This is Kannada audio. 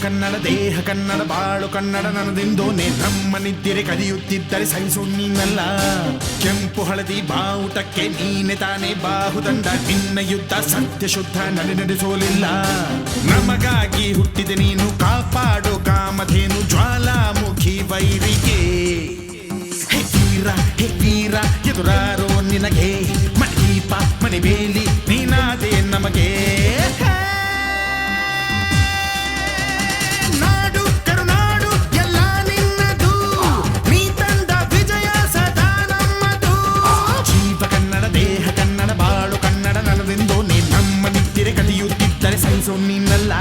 ಕನ್ನಡ ದೇಹ ಕನ್ನಡ ಬಾಳು ಕನ್ನಡ ನನ್ನದೆಂದೋನೆ ನಮ್ಮ ನಿದ್ದಿರೆ ಕದಿಯುತ್ತಿದ್ದರೆ ಸಹಿಸು ನೀನಲ್ಲ. ಕೆಂಪು ಹಳದಿ ಬಾವುಟಕ್ಕೆ ನೀನೆ ತಾನೇ ಬಾಹುದಂಡ, ನಿನ್ನ ಯುದ್ಧ ಸತ್ಯ ಶುದ್ಧ ನಡೆಸೋಲಿಲ್ಲ. ನಮಗಾಗಿ ಹುಟ್ಟಿದೆ ನೀನು ಕಾಪಾಡೋ ಕಾಮಧೇನು ಜ್ವಾಲಾಮುಖಿ ವೈರಿಗೆ. ಹೇ ವೀರ ಎದುರಾರೋ ನಿನಗೆ ಮಣದೀಪ ಮಣಿಬೇಲಿ ನೀನಾದೆ ನಮಗೆ. ನಾಡು ಕರುನಾಡು ಎಲ್ಲ ನಿನ್ನದು, ನೀ ತಂದ ವಿಜಯ ಸದಾ ನಮ್ಮದು. ಜೀವ ಕನ್ನಡ ದೇಹ ಕನ್ನಡ ಬಾಳು ಕನ್ನಡ ನನ್ನದೆಂದೋ ನೀ ನಮ್ಮ ನಿದ್ದಿರೆ ಕದಿಯುತ್ತಿದ್ದರೆ ಸಹಿಸೋ ನೀನಲ್ಲ.